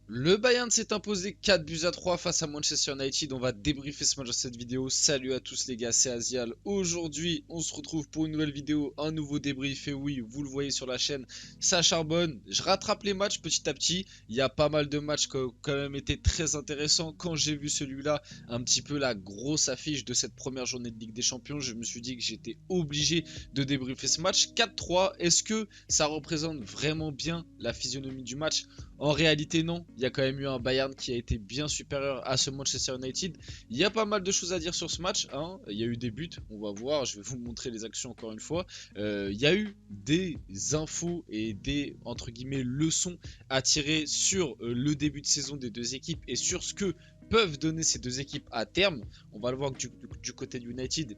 Le Bayern s'est imposé 4 buts à 3 face à Manchester United. On va débriefer ce match dans cette vidéo. Salut à tous les gars, c'est Azial. Aujourd'hui, on se retrouve pour une nouvelle vidéo, un nouveau débrief. Et oui, vous le voyez sur la chaîne, ça charbonne. Je rattrape les matchs petit à petit. Il y a pas mal de matchs qui ont quand même été très intéressants. Quand j'ai vu celui-là, un petit peu la grosse affiche de cette première journée de Ligue des Champions, je me suis dit que j'étais obligé de débriefer ce match. 4-3, est-ce que ça représente vraiment bien la physionomie du match? En réalité, non. Il y a quand même eu un Bayern qui a été bien supérieur à ce Manchester United. Il y a pas mal de choses à dire sur ce match, hein. Il y a eu des buts, on va voir. Je vais vous montrer les actions encore une fois. Il y a eu des infos et des, entre guillemets, leçons à tirer sur le début de saison des deux équipes et sur ce que peuvent donner ces deux équipes à terme. On va le voir que du côté de United,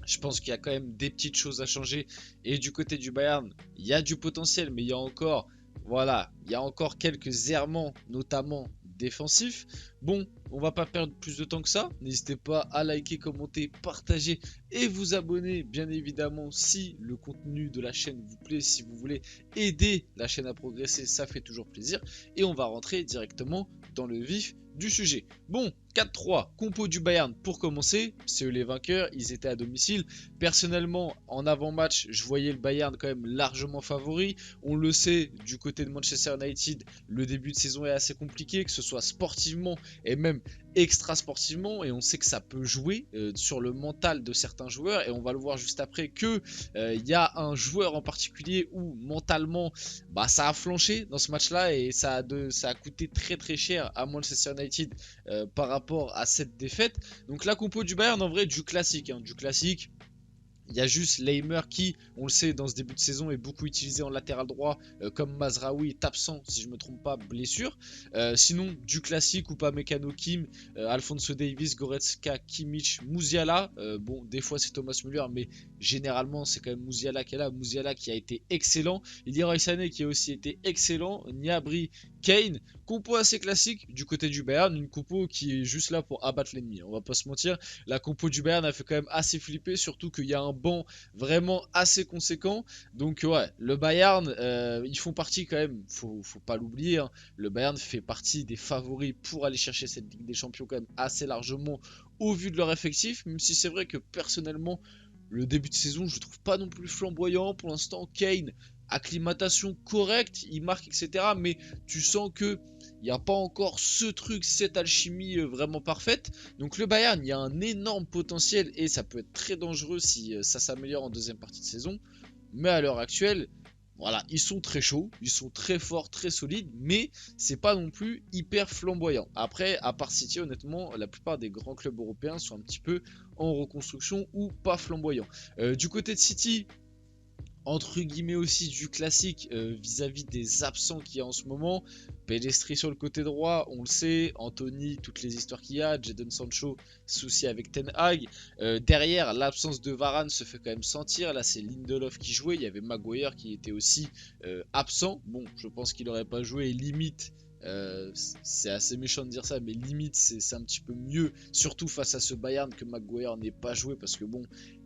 je pense qu'il y a quand même des petites choses à changer. Et du côté du Bayern, il y a du potentiel, mais il y a encore, voilà, il y a encore quelques errements, notamment défensifs. Bon, on va pas perdre plus de temps que ça. N'hésitez pas à liker, commenter, partager et vous abonner, bien évidemment, si le contenu de la chaîne vous plaît, si vous voulez aider la chaîne à progresser, ça fait toujours plaisir. Et on va rentrer directement dans le vif du sujet. Bon, 4-3, compo du Bayern pour commencer, c'est eux les vainqueurs, ils étaient à domicile. Personnellement, en avant-match, je voyais le Bayern quand même largement favori. On le sait, du côté de Manchester United, le début de saison est assez compliqué, que ce soit sportivement et même extra sportivement, et on sait que ça peut jouer sur le mental de certains joueurs, et on va le voir juste après que y a un joueur en particulier où mentalement bah, ça a flanché dans ce match là et ça a coûté très très cher à Manchester United par rapport à cette défaite. Donc la compo du Bayern, en vrai, du classique, hein, du classique. Il y a juste Leimer qui, on le sait, dans ce début de saison est beaucoup utilisé en latéral droit, comme Mazraoui est absent, si je ne me trompe pas, blessure. Sinon, du classique, Upamecano, Kim, Alphonso Davies, Goretzka, Kimmich, Musiala. Bon, des fois c'est Thomas Müller, mais généralement c'est quand même Musiala qui est là. Musiala qui a été excellent. Leroy Sané qui a aussi été excellent. Gnabry, Kane. Compo assez classique du côté du Bayern, une compo qui est juste là pour abattre l'ennemi. On va pas se mentir, la compo du Bayern a fait quand même assez flipper, surtout qu'il y a un banc vraiment assez conséquent. Donc ouais, le Bayern, ils font partie quand même, faut pas l'oublier, hein, le Bayern fait partie des favoris pour aller chercher cette Ligue des Champions quand même assez largement au vu de leur effectif, même si c'est vrai que personnellement, le début de saison, je le trouve pas non plus flamboyant. Pour l'instant, Kane, acclimatation correcte, il marque, etc. Mais tu sens que il n'y a pas encore ce truc, cette alchimie vraiment parfaite. Donc le Bayern, il y a un énorme potentiel et ça peut être très dangereux si ça s'améliore en deuxième partie de saison. Mais à l'heure actuelle, voilà, ils sont très chauds, ils sont très forts, très solides, mais c'est pas non plus hyper flamboyant. Après, à part City, honnêtement, la plupart des grands clubs européens sont un petit peu en reconstruction ou pas flamboyants. Du côté de City, entre guillemets aussi du classique vis-à-vis des absents qu'il y a en ce moment. Pellistri sur le côté droit, on le sait. Anthony, toutes les histoires qu'il y a. Jadon Sancho, souci avec Ten Hag. Derrière, l'absence de Varane se fait quand même sentir. Là, c'est Lindelof qui jouait. Il y avait Maguire qui était aussi absent. Bon, je pense qu'il n'aurait pas joué. Limite, c'est assez méchant de dire ça, mais limite c'est un petit peu mieux, surtout face à ce Bayern, que Maguire n'ait pas joué, parce que bon,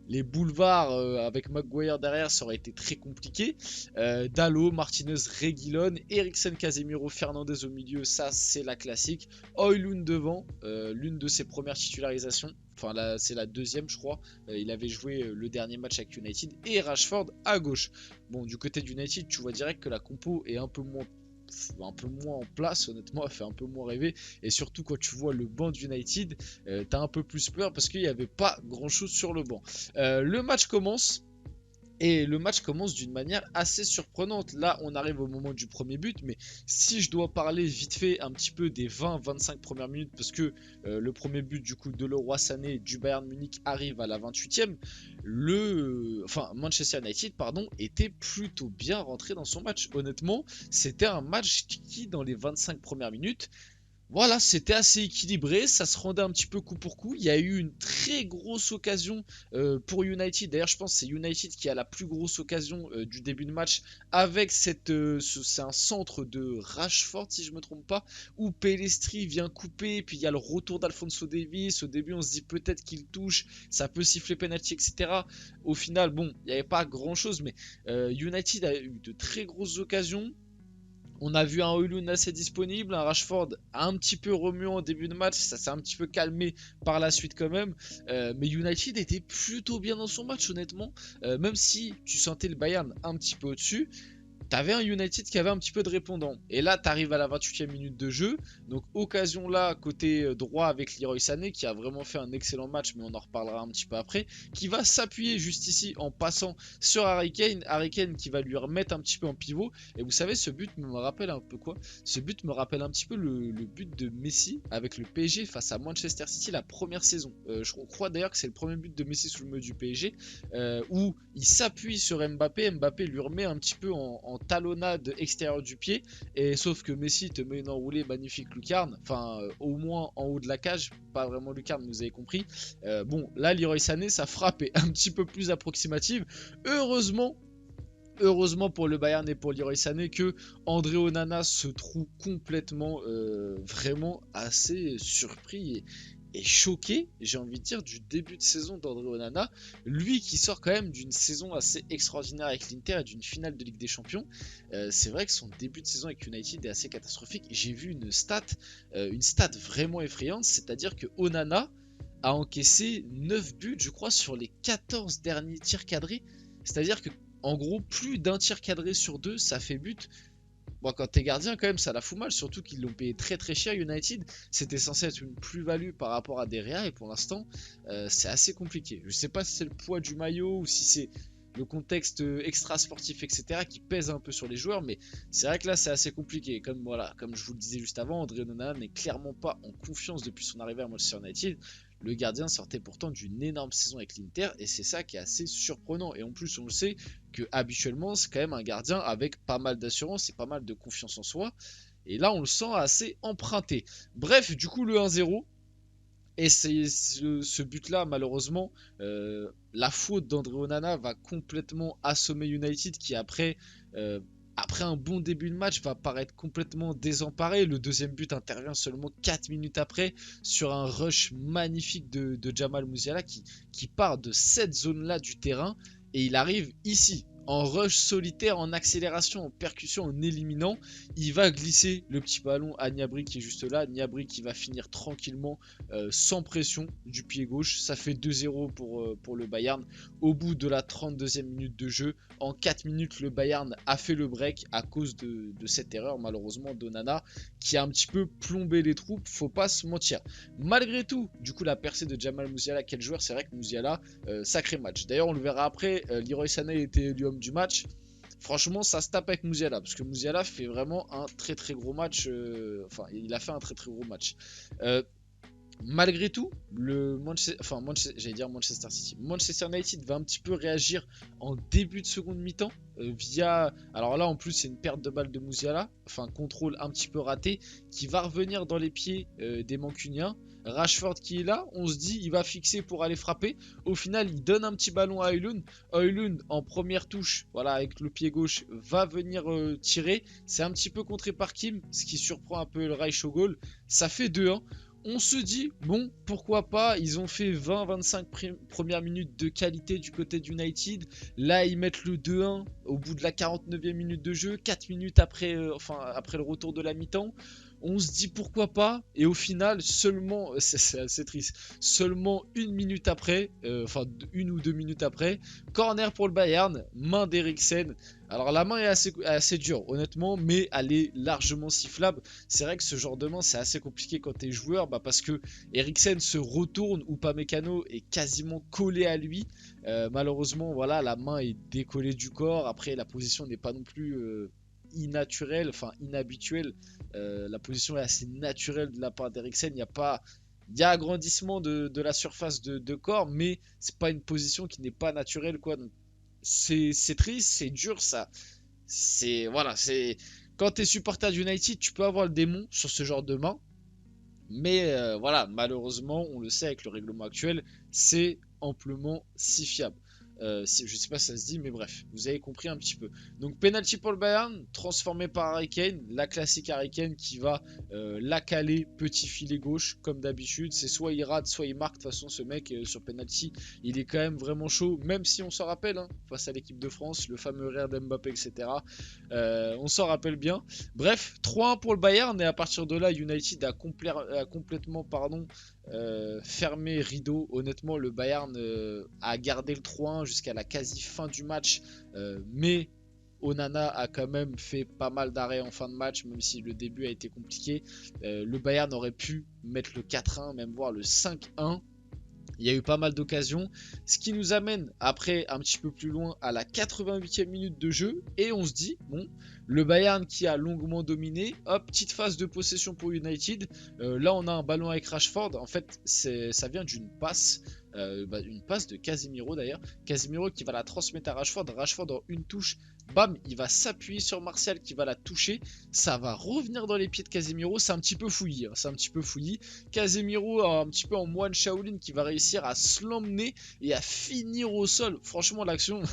les boulevards avec Maguire derrière, ça aurait été très compliqué. Dalot, Martinez, Reguilon, Eriksen, Casemiro, Fernandez au milieu, ça c'est la classique. Højlund devant, l'une de ses premières titularisations. Enfin, là, c'est la deuxième, je crois. Il avait joué le dernier match avec United. Et Rashford à gauche. Bon, du côté d'United, tu vois direct que la compo est un peu moins en place, honnêtement, elle fait un peu moins rêver. Et surtout quand tu vois le banc d'United, t'as un peu plus peur parce qu'il n'y avait pas grand chose sur le banc. Le match commence. Et le match commence d'une manière assez surprenante. Là, on arrive au moment du premier but, mais si je dois parler vite fait un petit peu des 20-25 premières minutes, parce que le premier but du coup de Leroy Sané du Bayern Munich arrive à la 28e, Manchester United était plutôt bien rentré dans son match. Honnêtement, c'était un match qui, dans les 25 premières minutes, voilà, c'était assez équilibré, ça se rendait un petit peu coup pour coup. Il y a eu une très grosse occasion pour United. D'ailleurs, je pense que c'est United qui a la plus grosse occasion du début de match avec c'est un centre de Rashford, si je me trompe pas, où Pellistri vient couper, puis il y a le retour d'Alphonso Davies. Au début, on se dit peut-être qu'il touche, ça peut siffler penalty, etc. Au final, bon, il n'y avait pas grand-chose, mais United a eu de très grosses occasions. On a vu un Højlund assez disponible, un Rashford un petit peu remuant en début de match, ça s'est un petit peu calmé par la suite quand même. Mais United était plutôt bien dans son match honnêtement. Même si tu sentais le Bayern un petit peu au-dessus, t'avais un United qui avait un petit peu de répondant. Et là, t'arrives à la 28e minute de jeu. Donc, occasion là, côté droit avec Leroy Sané, qui a vraiment fait un excellent match, mais on en reparlera un petit peu après. Qui va s'appuyer juste ici en passant sur Harry Kane. Harry Kane qui va lui remettre un petit peu en pivot. Et vous savez, ce but me rappelle un peu quoi? Ce but me rappelle un petit peu le but de Messi avec le PSG face à Manchester City la première saison. Je crois d'ailleurs que c'est le premier but de Messi sous le maillot du PSG. Où il s'appuie sur Mbappé. Mbappé lui remet un petit peu en talonnade extérieure du pied, et sauf que Messi te met une enroulée magnifique lucarne, enfin au moins en haut de la cage, pas vraiment lucarne, vous avez compris. Bon, là Leroy Sané, sa frappe est un petit peu plus approximative. Heureusement pour le Bayern et pour Leroy Sané que André Onana se trouve complètement vraiment assez surpris et choqué, j'ai envie de dire, du début de saison d'André Onana. Lui qui sort quand même d'une saison assez extraordinaire avec l'Inter et d'une finale de Ligue des Champions. C'est vrai que son début de saison avec United est assez catastrophique. J'ai vu une stat vraiment effrayante, c'est-à-dire que Onana a encaissé 9 buts, je crois, sur les 14 derniers tirs cadrés. C'est-à-dire que en gros, plus d'un tir cadré sur deux, ça fait but. Bon, quand t'es gardien, quand même, ça la fout mal. Surtout qu'ils l'ont payé très très cher, United. C'était censé être une plus-value par rapport à Derrea. Et pour l'instant, c'est assez compliqué. Je sais pas si c'est le poids du maillot ou si c'est le contexte extra-sportif, etc. qui pèse un peu sur les joueurs. Mais c'est vrai que là, c'est assez compliqué. Comme, voilà, comme je vous le disais juste avant, André Onana n'est clairement pas en confiance depuis son arrivée à Manchester United. Le gardien sortait pourtant d'une énorme saison avec l'Inter et c'est ça qui est assez surprenant. Et en plus, on le sait que habituellement, c'est quand même un gardien avec pas mal d'assurance et pas mal de confiance en soi. Et là, on le sent assez emprunté. Bref, du coup, le 1-0. Et c'est ce but-là, malheureusement, la faute d'André Onana va complètement assommer United qui après un bon début de match, va paraître complètement désemparé. Le deuxième but intervient seulement 4 minutes après sur un rush magnifique de Jamal Musiala qui part de cette zone-là du terrain et il arrive ici. En rush solitaire, en accélération, en percussion, en éliminant, il va glisser le petit ballon à Gnabry qui est juste là. Gnabry qui va finir tranquillement, sans pression du pied gauche. Ça fait 2-0 pour le Bayern au bout de la 32e minute de jeu. En 4 minutes, le Bayern a fait le break à cause de cette erreur, malheureusement, d'Onana, qui a un petit peu plombé les troupes, faut pas se mentir. Malgré tout, du coup, la percée de Jamal Musiala, quel joueur, c'est vrai que Musiala, sacré match. D'ailleurs, on le verra après, Leroy Sané était élu homme du match. Franchement, ça se tape avec Musiala, parce que Musiala fait vraiment un très très gros match. Enfin, il a fait un très très gros match. Malgré tout, j'allais dire Manchester City. Manchester United va un petit peu réagir en début de seconde mi-temps via. Alors là, en plus, c'est une perte de balle de Musiala, enfin contrôle un petit peu raté, qui va revenir dans les pieds des Mancuniens. Rashford qui est là, on se dit il va fixer pour aller frapper. Au final, il donne un petit ballon à Højlund. Højlund en première touche, voilà, avec le pied gauche, va venir tirer. C'est un petit peu contré par Kim, ce qui surprend un peu le Reich au goal. Ça fait 2-1. On se dit, bon, pourquoi pas, ils ont fait 20-25 premières minutes de qualité du côté d'United. Là, ils mettent le 2-1 au bout de la 49e minute de jeu, 4 minutes après, après le retour de la mi-temps. On se dit pourquoi pas, et au final, seulement, c'est assez triste, seulement une minute après, enfin une ou deux minutes après, corner pour le Bayern, main d'Eriksen. Alors la main est assez dure, honnêtement, mais elle est largement sifflable. C'est vrai que ce genre de main, c'est assez compliqué quand t'es joueur, parce que Eriksen se retourne, ou Upamecano est quasiment collé à lui. Malheureusement, voilà, la main est décollée du corps. Après, la position n'est pas non plus inhabituelle. La position est assez naturelle de la part d'Eriksen. Il y a agrandissement de la surface de corps, mais c'est pas une position qui n'est pas naturelle, quoi. Donc, c'est triste, c'est dur, ça. Voilà, c'est quand t'es supporter d'United, tu peux avoir le démon sur ce genre de main, mais voilà, malheureusement, on le sait avec le règlement actuel, c'est amplement si fiable. Je sais pas si ça se dit, mais bref, vous avez compris un petit peu. Donc penalty pour le Bayern, transformé par Harry Kane, la classique Harry Kane qui va la caler, petit filet gauche, comme d'habitude. C'est soit il rate, soit il marque. De toute façon, ce mec sur penalty, il est quand même vraiment chaud, même si on s'en rappelle, hein, face à l'équipe de France, le fameux rire d'Mbappé, etc. On s'en rappelle bien. Bref, 3-1 pour le Bayern, et à partir de là, United a complètement fermé rideau. Honnêtement, le Bayern a gardé le 3-1 jusqu'à la quasi fin du match, mais Onana a quand même fait pas mal d'arrêts en fin de match, même si le début a été compliqué. Le Bayern aurait pu mettre le 4-1, même voir le 5-1. Il y a eu pas mal d'occasions, ce qui nous amène après un petit peu plus loin à la 88e minute de jeu, et on se dit, bon, le Bayern qui a longuement dominé, hop, petite phase de possession pour United. Là on a un ballon avec Rashford, en fait ça vient d'une passe, une passe de Casemiro d'ailleurs, Casemiro qui va la transmettre à Rashford, Rashford en une touche, bam, il va s'appuyer sur Martial qui va la toucher, ça va revenir dans les pieds de Casemiro, c'est un petit peu fouillis, hein, c'est un petit peu fouillis. Casemiro un petit peu en moine Shaolin qui va réussir à se l'emmener et à finir au sol. Franchement l'action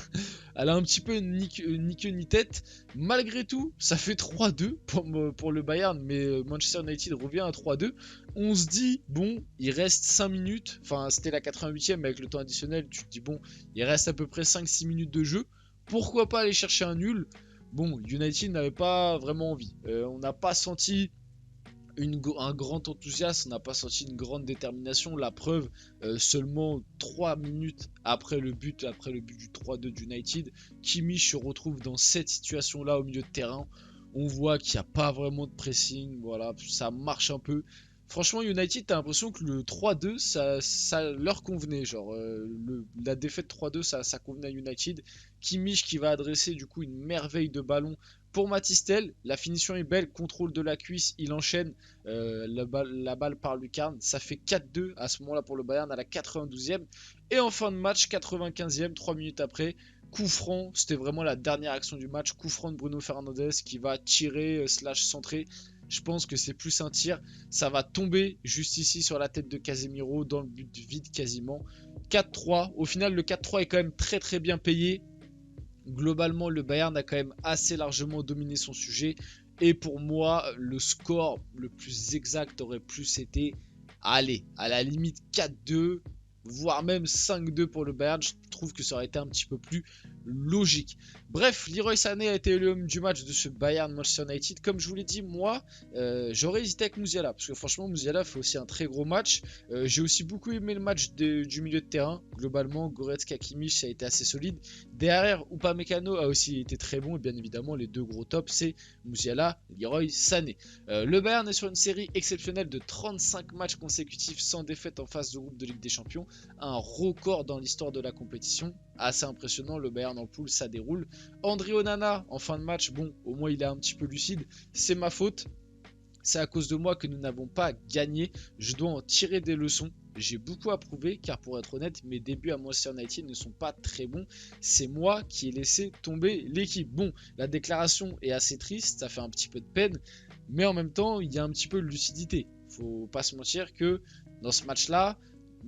elle a un petit peu ni queue ni tête. Malgré tout ça fait 3-2 pour le Bayern, mais Manchester United revient à 3-2. On se dit bon, il reste 5 minutes, enfin c'était la 88e mais avec le temps additionnel tu te dis bon, il reste à peu près 5-6 minutes de jeu, pourquoi pas aller chercher un nul. Bon, United n'avait pas vraiment envie, on n'a pas senti un grand enthousiasme, on n'a pas senti une grande détermination. La preuve, seulement 3 minutes après le but du 3-2 d'United, Kimmich se retrouve dans cette situation là au milieu de terrain. On voit qu'il n'y a pas vraiment de pressing, voilà, ça marche un peu. Franchement, United, t'as l'impression que le 3-2, ça leur convenait. Genre, la défaite 3-2, ça convenait à United. Kimmich qui va adresser du coup une merveille de ballon pour Matistel. La finition est belle, contrôle de la cuisse, il enchaîne. La balle par Lucarne. Ça fait 4-2 à ce moment-là pour le Bayern à la 92e. Et en fin de match, 95e, 3 minutes après. Coup franc, c'était vraiment la dernière action du match. Coup franc de Bruno Fernandes qui va tirer slash centrer. Je pense que c'est plus un tir. Ça va tomber juste ici sur la tête de Casemiro dans le but vide quasiment. 4-3. Au final, le 4-3 est quand même très bien payé. Globalement, le Bayern a quand même assez largement dominé son sujet. Et pour moi, le score le plus exact aurait plus été, allez, à la limite 4-2, voire même 5-2 pour le Bayern. Je trouve que ça aurait été un petit peu plus logique. Bref, Leroy Sané a été l'homme du match de ce Bayern Manchester United. Comme je vous l'ai dit, moi, j'aurais hésité avec Musiala, parce que franchement, Musiala fait aussi un très gros match. J'ai aussi beaucoup aimé le match du milieu de terrain. Globalement, Goretzka, Kimmich, ça a été assez solide. Derrière, Upamecano a aussi été très bon, et bien évidemment, les deux gros tops, c'est Musiala, Leroy Sané. Le Bayern est sur une série exceptionnelle de 35 matchs consécutifs sans défaite en phase de groupe de Ligue des Champions, un record dans l'histoire de la compétition. Assez impressionnant, le Bayern en poule, ça déroule. André Onana en fin de match, bon, au moins il est un petit peu lucide, c'est ma faute. C'est à cause de moi que nous n'avons pas gagné. Je dois en tirer des leçons. J'ai beaucoup approuvé car pour être honnête, mes débuts à Manchester United ne sont pas très bons. C'est moi qui ai laissé tomber l'équipe. Bon, la déclaration est assez triste, ça fait un petit peu de peine. Mais en même temps, il y a un petit peu de lucidité. Faut pas se mentir que dans ce match-là,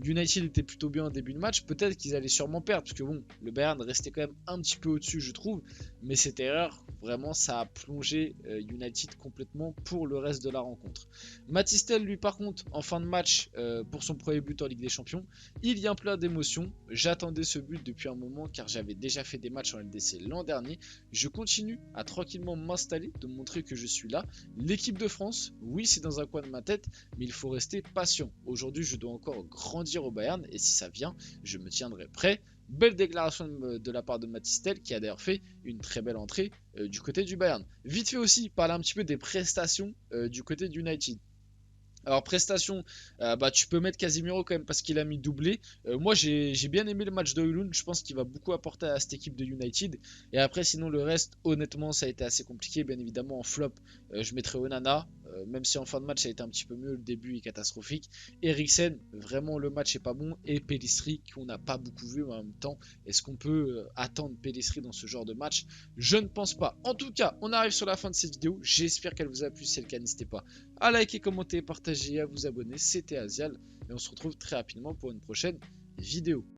United était plutôt bien en début de match, peut-être qu'ils allaient sûrement perdre, parce que bon, le Bayern restait quand même un petit peu au-dessus je trouve, mais cette erreur, vraiment ça a plongé United complètement pour le reste de la rencontre. Matistel lui par contre, en fin de match, pour son premier but en Ligue des Champions, il y a un plein d'émotions. J'attendais ce but depuis un moment car j'avais déjà fait des matchs en LDC l'an dernier. Je continue à tranquillement m'installer, de montrer que je suis là. L'équipe de France, oui c'est dans un coin de ma tête, mais il faut rester patient. Aujourd'hui je dois encore grandir au Bayern et si ça vient, je me tiendrai prêt. Belle déclaration de la part de Matistel qui a d'ailleurs fait une très belle entrée du côté du Bayern. Vite fait aussi, parler un petit peu des prestations du côté d'United. Alors prestation, tu peux mettre Casemiro quand même parce qu'il a mis doublé. Moi j'ai bien aimé le match de Højlund, je pense qu'il va beaucoup apporter à cette équipe de United. Et après sinon le reste, honnêtement ça a été assez compliqué. Bien évidemment en flop, je mettrai Onana. Même si en fin de match ça a été un petit peu mieux, le début est catastrophique. Eriksen, vraiment le match est pas bon. Et Pellistri qu'on n'a pas beaucoup vu, mais en même temps, est-ce qu'on peut attendre Pellistri dans ce genre de match? Je ne pense pas. En tout cas, on arrive sur la fin de cette vidéo. J'espère qu'elle vous a plu. Si c'est le cas, n'hésitez pas à liker, commenter, partager et à vous abonner. C'était Azial et on se retrouve très rapidement pour une prochaine vidéo.